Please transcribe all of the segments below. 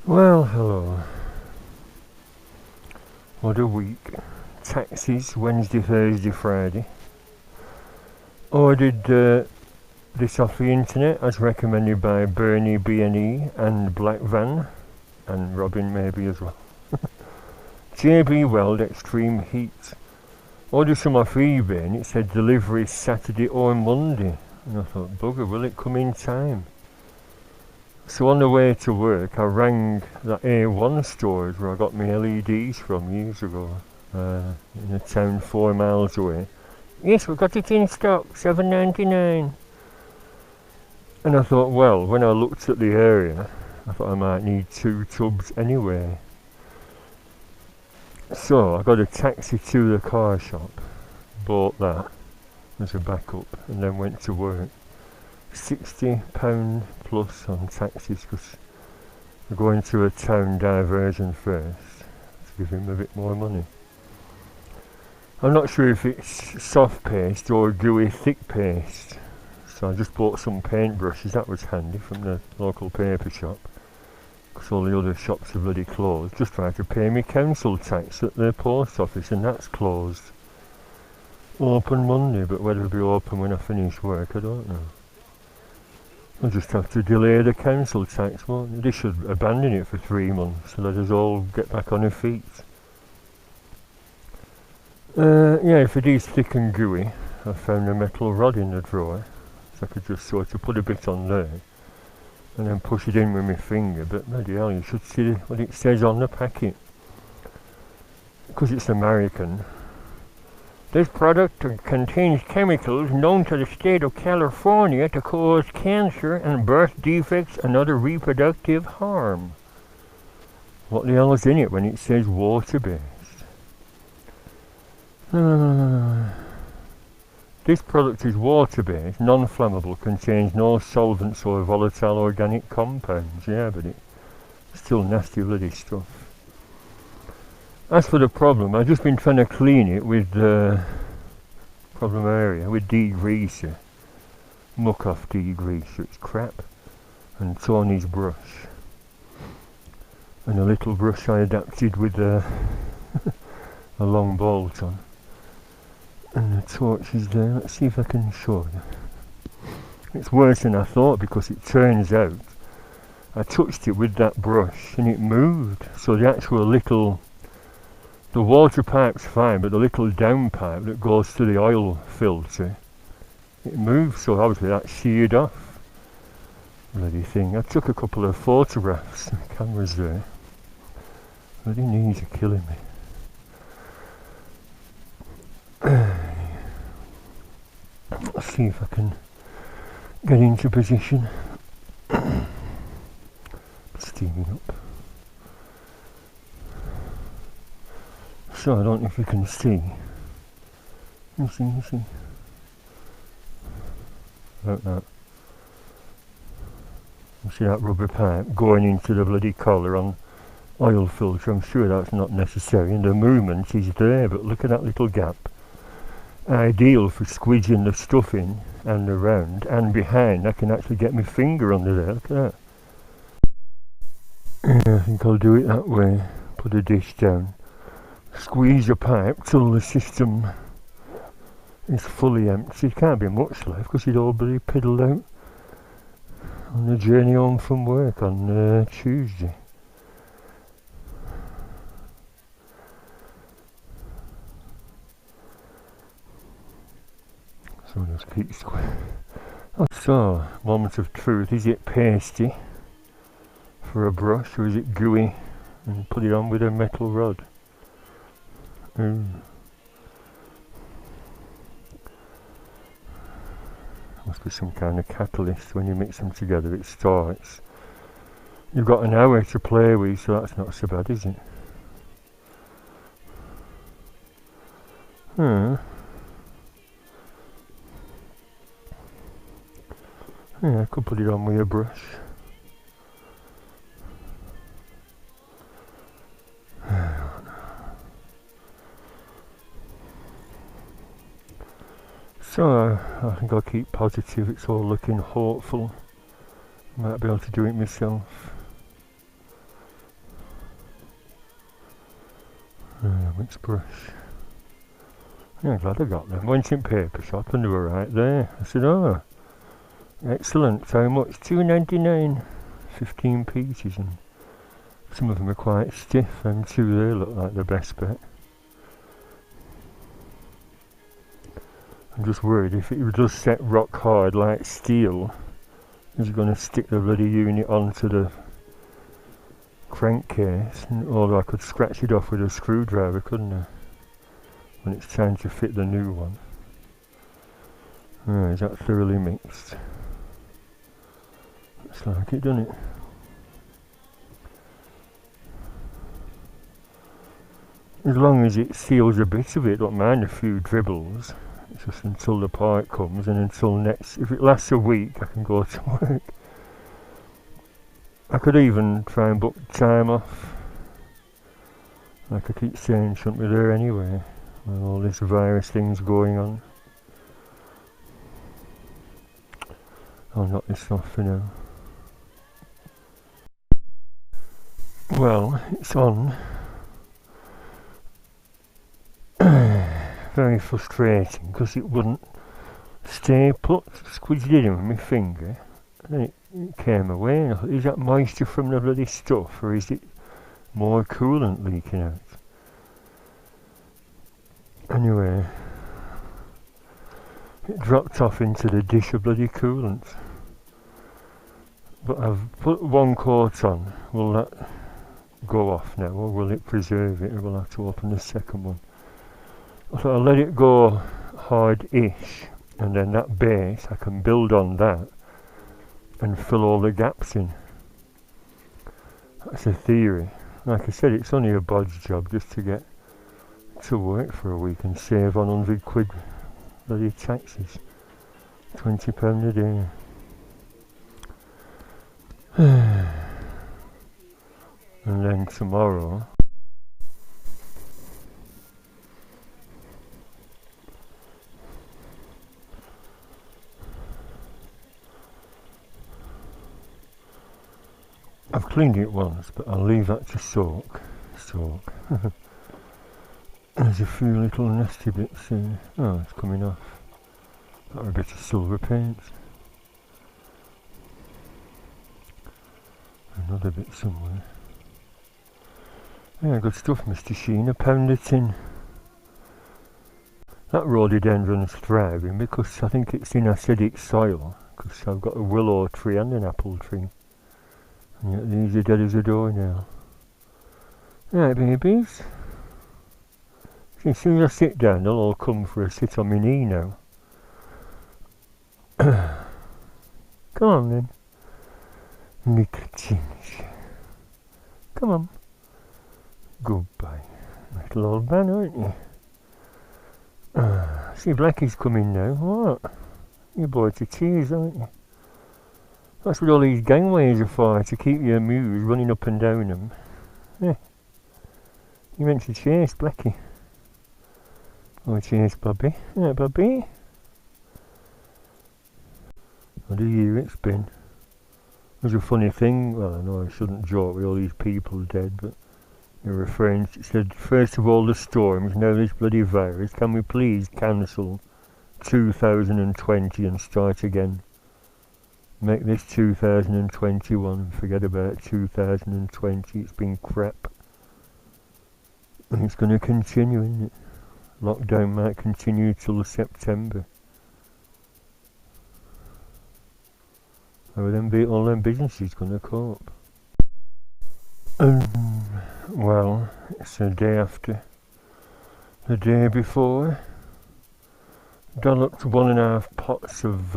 Well, hello. What a week. Taxis, Wednesday, Thursday, Friday. Ordered this off the internet as recommended by Bernie B&E and Black Van, and Robin maybe as well. JB Weld Extreme Heat. Ordered some off eBay and it said delivery Saturday or Monday. And I thought, bugger, will it come in time? So on the way to work, I rang that A1 stores where I got my LEDs from years ago, in a town 4 miles away. Yes, we've got it in stock, $7.99. And I thought, well, when I looked at the area, I thought I might need 2 tubs anyway. So I got a taxi to the car shop, bought that as a backup, and then went to work. £60 plus on taxis because we're going to a town diversion first to give him a bit more money. I'm not sure if it's soft paste or gooey thick paste, so I just bought some paintbrushes. That was handy from the local paper shop because all the other shops are bloody closed. Just tried to pay me council tax at the post office and that's closed. Open Monday, but whether it'll be open when I finish work I don't know. I'll just have to delay the council tax. Well, they should abandon it for 3 months and let us all get back on our feet. Yeah, if it is thick and gooey, I found a metal rod in the drawer, so I could just sort of put a bit on there and then push it in with my finger. But bloody hell, you should see what it says on the packet. Because it's American. This product contains chemicals known to the state of California to cause cancer and birth defects and other reproductive harm. What the hell is in it when it says water-based? This product is water-based, non-flammable, contains no solvents or volatile organic compounds. Yeah, but it's still nasty bloody stuff. As for the problem, I've just been trying to clean it with the problem area with degreaser, muck off degreaser, it's crap, and Tony's brush, and a little brush I adapted with a long bolt on, and the torch is there. Let's see if I can show you. It's worse than I thought because it turns out I touched it with that brush and it moved, so the actual little the water pipe's fine, but the little downpipe that goes to the oil filter, it moves, so obviously that's sheared off. Bloody thing. I took a couple of photographs, the camera's there. Bloody knees are killing me. Let's see if I can get into position. Steaming up. So I don't know if you can see. You see. Like that. You see that rubber pipe going into the bloody collar on oil filter. I'm sure that's not necessary and the movement is there, but look at that little gap. Ideal for squeezing the stuff in and around and behind. I can actually get my finger under there. Look at that. Yeah, I think I'll do it that way. Put a dish down. Squeeze a pipe till the system is fully empty. It can't be much left because you'd all be piddled out on the journey home from work on Tuesday. So just keep square. So, moment of truth. Is it pasty for a brush or is it gooey and put it on with a metal rod? Must be some kind of catalyst. When you mix them together it starts. You've got an hour to play with, so that's not so bad, is it? Yeah, I could put it on with a brush. So I think I'll keep positive, it's all looking hopeful. Might be able to do it myself. Mixed brush. Yeah, glad I got them. Went in paper shop and they were right there. I said, oh, excellent. How much? $2.99. 15 pieces, and some of them are quite stiff, and two there look like the best bet. I'm just worried if it does set rock hard like steel, is going to stick the bloody unit onto the crankcase, or I could scratch it off with a screwdriver, couldn't I? When it's time to fit the new one. Right, is that thoroughly mixed? Looks like it, doesn't it? As long as it seals a bit of it, don't mind a few dribbles. It's just until the part comes, and until next, if it lasts a week, I can go to work. I could even try and book time off. Like I keep saying, shouldn't be there anyway, with all this virus things going on. I'll knock this off for now. Well, it's on. Very frustrating because it wouldn't stay put. Squeezed it in with my finger and then it came away. And I thought, is that moisture from the bloody stuff, or is it more coolant leaking out? Anyway, it dropped off into the dish of bloody coolant. But I've put one coat on. Will that go off now, or will it preserve it, or will I have to open the second one? I thought I'll let it go hard-ish, and then that base, I can build on that and fill all the gaps in. That's a theory. Like I said, it's only a bodge job just to get to work for a week and save on 100 quid bloody taxes. £20 a day. And then tomorrow, I've cleaned it once, but I'll leave that to soak. There's a few little nasty bits here. Oh, it's coming off. Got a bit of silver paint. Another bit somewhere. Yeah, good stuff, Mr. Sheen. I pound it in. That rhododendron's thriving because I think it's in acidic soil, because I've got a willow tree and an apple tree. And yet these are dead as a door now. Right, babies. As soon as I sit down, they'll all come for a sit on my knee now. Come on then. Little chinch. Come on. Goodbye. Little old man, aren't you? See, Blackie's coming now. What? You're bored to tears, aren't you? That's what all these gangways are for, to keep you amused, running up and down them. Yeah. You meant to chase Blackie. Oh, chase Bobby. Yeah, Bobby. What a year it's been. There's a funny thing, well, I know I shouldn't joke with all these people dead, but they were referring to, it said, first of all the storms, now this bloody virus, can we please cancel 2020 and start again? Make this 2021 and forget about 2020, it's been crap. And it's going to continue, isn't it? Lockdown might continue till September. How are all them businesses going to cope? Well, it's the day after. The day before, dolloped 1.5 pots of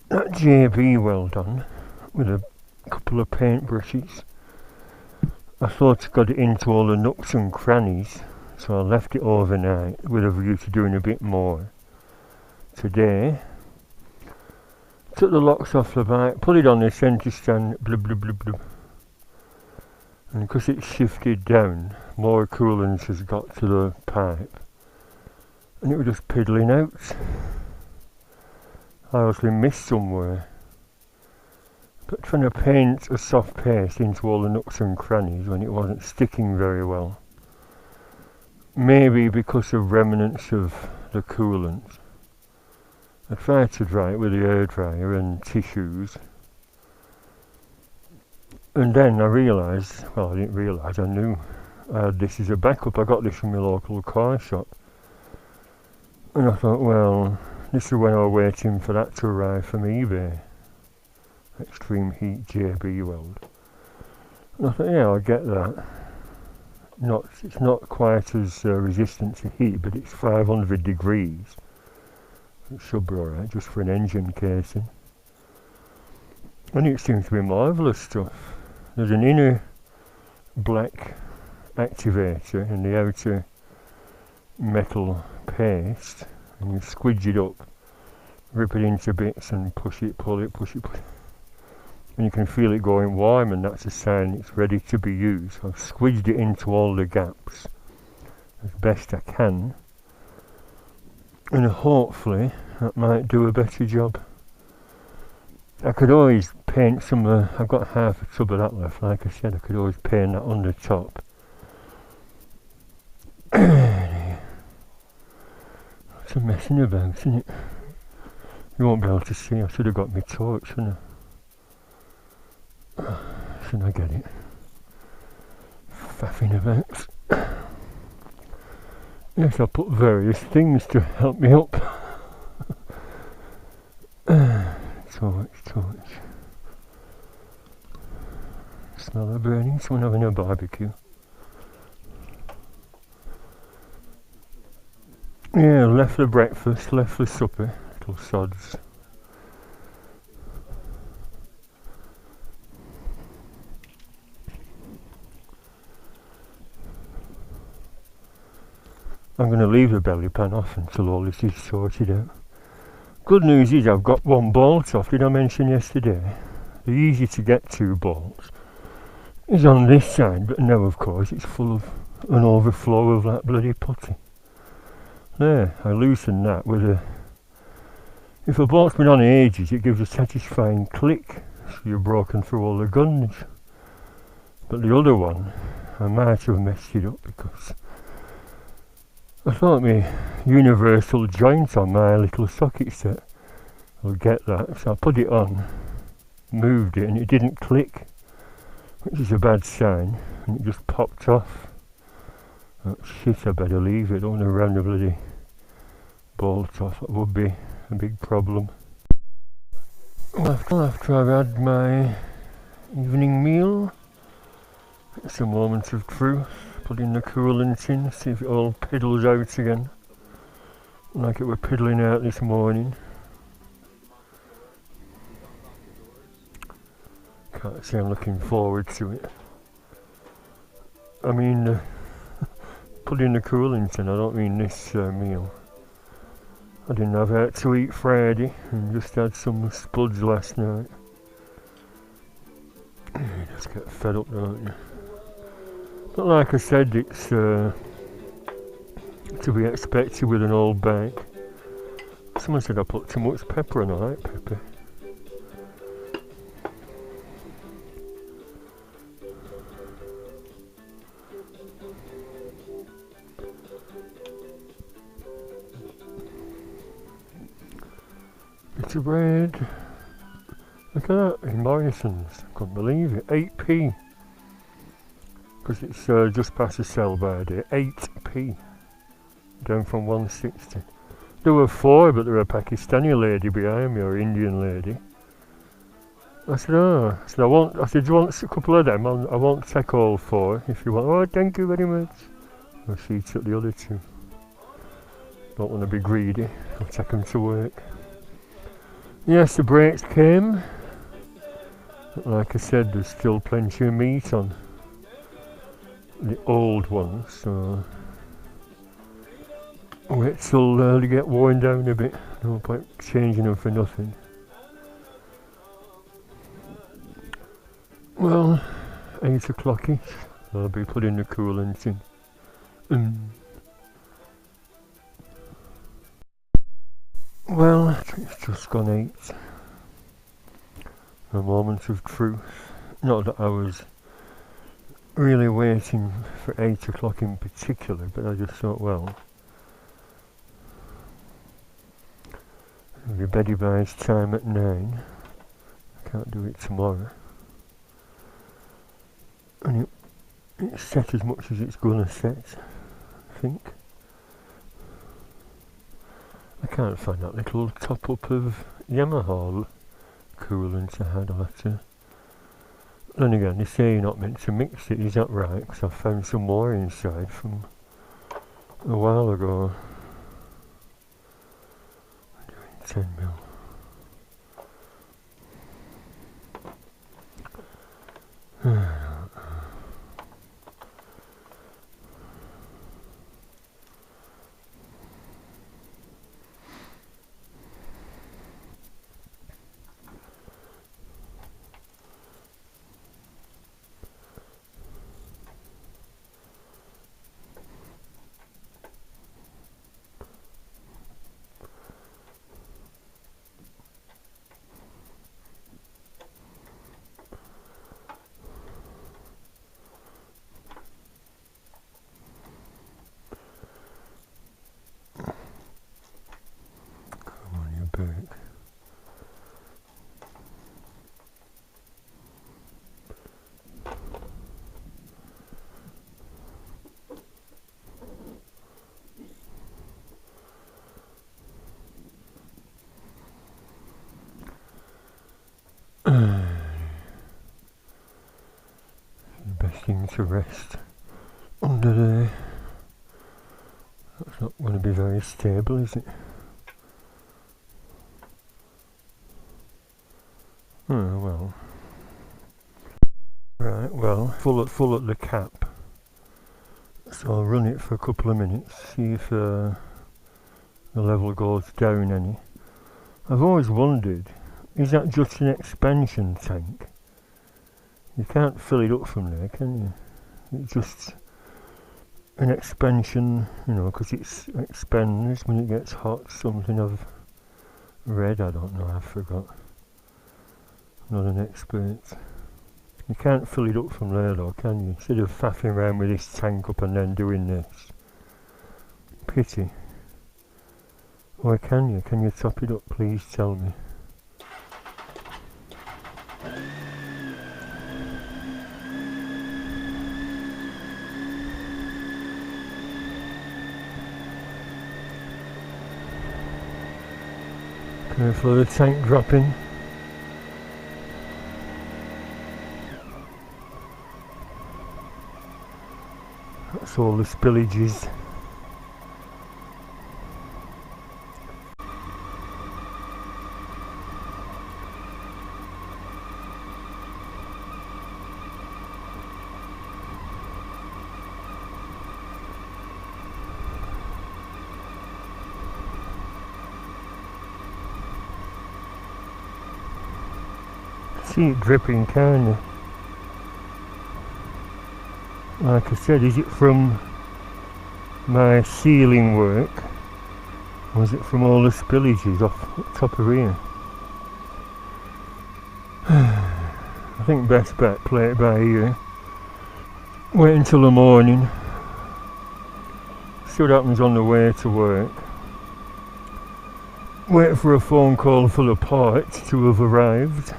that JB Weld on with a couple of paint brushes. I thought I got it into all the nooks and crannies, so I left it overnight with a view to doing a bit more. Today, took the locks off the bike, put it on the centre stand, blub blub blub blub. And because it's shifted down, more coolant has got to the pipe. And it was just piddling out. I obviously missed somewhere. but trying to paint a soft paste into all the nooks and crannies when it wasn't sticking very well. Maybe because of remnants of the coolant. I tried to dry it with the hairdryer and tissues, and then I realised, well, I didn't realise, I knew I had this as a backup. I got this from my local car shop, and I thought, well, this is when I was waiting for that to arrive from eBay. Extreme Heat JB Weld. And I thought, yeah, I'll get that. It's not quite as resistant to heat, but it's 500 degrees. It should be alright, just for an engine casing. And it seems to be marvellous stuff. There's an inner black activator and the outer metal paste, and you squidge it up, rip it into bits and push it, pull it, push it, push it. And you can feel it going warm, and that's a sign it's ready to be used. I've squidged it into all the gaps as best I can, and hopefully that might do a better job. I could always paint some, I've got half a tub of that left, like I said, I could always paint that on the top. It's a messing about, isn't it? You won't be able to see. I should have got my torch, shouldn't I? Shouldn't I get it? Faffing about. Yes, I'll put various things to help me up. Torch. Smell of burning, someone having a barbecue. Yeah, left for breakfast, left for supper, little sods. I'm going to leave the belly pan off until all this is sorted out. Good news is I've got one bolt off. Did I mention yesterday? The easy to get to bolts is on this side, but now of course it's full of an overflow of that bloody putty. There, I loosened that with a... If a bolt's been on ages, it gives a satisfying click, so you're broken through all the guns. But the other one, I might have messed it up because I thought my universal joint on my little socket set will get that, so I put it on, moved it, and it didn't click, which is a bad sign, and it just popped off. Oh shit, I better leave it. I don't want to round the bloody bolt off. That would be a big problem. Well, after I've had my evening meal, it's a moment of truth. Put in the coolant in, see if it all piddles out again, like it were piddling out this morning. Can't say I'm looking forward to it. I mean, put in the coolant in, I don't mean this meal. I didn't have out to eat Friday and just had some spuds last night. You just get fed up, don't you? But like I said, it's to be expected with an old bag. Someone said I put too much pepper on. I like pepper. Bit of bread. Look at that, in Morrison's. Couldn't believe it. 8p. Because it's just past the sell by day. 8p. Down from 160. There were 4, but there were a Pakistani lady behind me, or Indian lady. I said, oh, I said, do you want a couple of them? I won't take all 4 if you want. Oh, thank you very much. Well, she took the other 2. Don't want to be greedy. I'll take them to work. Yes, the brakes came. Like I said, there's still plenty of meat on the old ones, so wait till they get worn down a bit. No point changing them for nothing. Well, 8 o'clock-ish, I'll be putting the coolant in. Well, it's just gone 8. A moment of truth. Not that I was really waiting for 8 o'clock in particular, but I just thought, well, I'll be ready by his time at 9. I can't do it tomorrow. And it's set as much as it's gonna set, I think. I can't find that little top up of Yamaha coolant I had. I'll have to. Then again, they say you're not meant to mix it, is that right? Because I found some more inside from a while ago. I'm doing 10 mil. The best thing to rest under there. That's not going to be very stable, is it? Oh well. Right, well, full at the cap. So I'll run it for a couple of minutes, see if the level goes down any. I've always wondered, is that just an expansion tank? You can't fill it up from there, can you? It's just an expansion, you know, because it expands when it gets hot. Something I've read, I don't know, I forgot. Not an expert. You can't fill it up from there though, can you? Instead of faffing around with this tank up and then doing this. Pity. Or can you? Can you top it up, please tell me? Careful of the tank dropping. That's all the spillages. See it dripping, can't you? Like I said, is it from my sealing work, or is it from all the spillages off the top of here? I think best bet, play it by ear. Wait until the morning. See what happens on the way to work. Wait for a phone call for the parts to have arrived.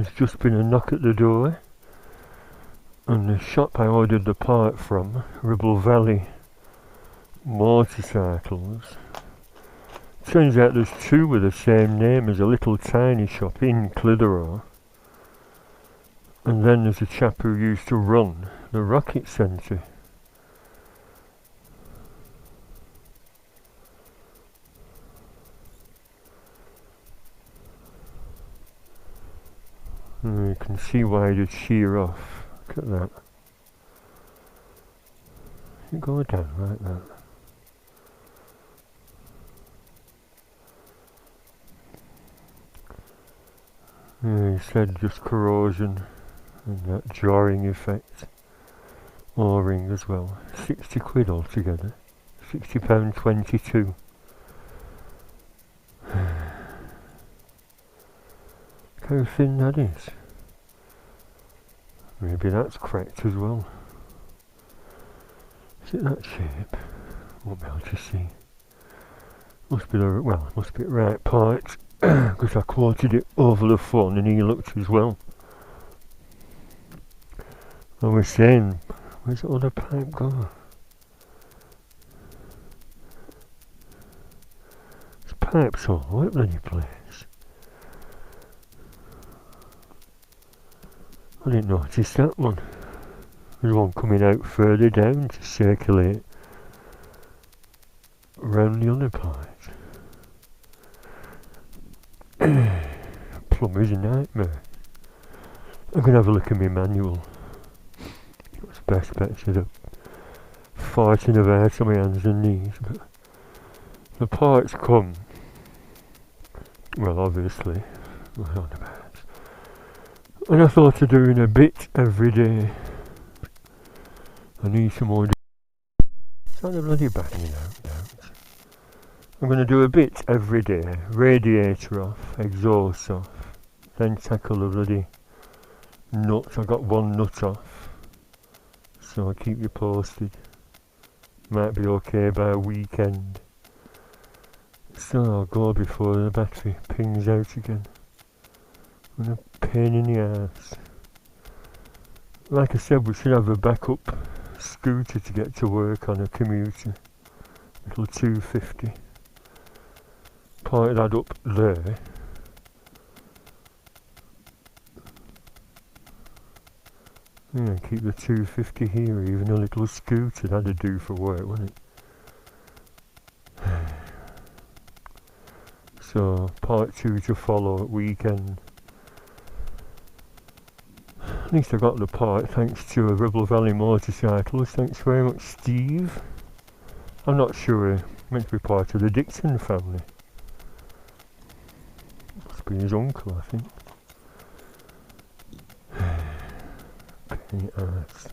there's just been a knock at the door, and the shop I ordered the part from, Ribble Valley Motorcycles, turns out there's two with the same name as a little tiny shop in Clitheroe, and then there's a chap who used to run the Rocket Centre. And you can see why I did shear off. Look at that. You go down like that. Yeah, he said just corrosion and that jarring effect. O-ring as well. 60 quid altogether. £60.22. Look how thin that is. Maybe that's cracked as well. Is it that shape? Won't be able to see. Must be the, well, must be the right part, because I quoted it over the phone and he looked as well. I was saying, where's the other pipe go? There's pipes all over the bloody place. I didn't notice that one. There's one coming out further down to circulate around the other part. Plumber's a nightmare. I'm going to have a look at my manual. What's best bet instead of farting about on my hands and knees. But the parts come, well, obviously, on about. And I thought of doing a bit every day. I need some more. It's not a bloody banging out. I'm going to do a bit every day. Radiator off, exhaust off, then tackle the bloody nuts. I got one nut off, so I'll keep you posted. Might be okay by a weekend. So I'll go before the battery pings out again. What a pain in the ass. Like I said, we should have a backup scooter to get to work on, a commuter. Little 250. Park that up there. Yeah, keep the 250 here, even a little scooter, that'd do for work, wouldn't it? So, part 2 to follow at weekend. At least I got the part thanks to a Ribble Valley Motorcycles. Thanks very much, Steve. I'm not sure, meant to be part of the Dixon family. Must be his uncle, I think. Pain in the ass.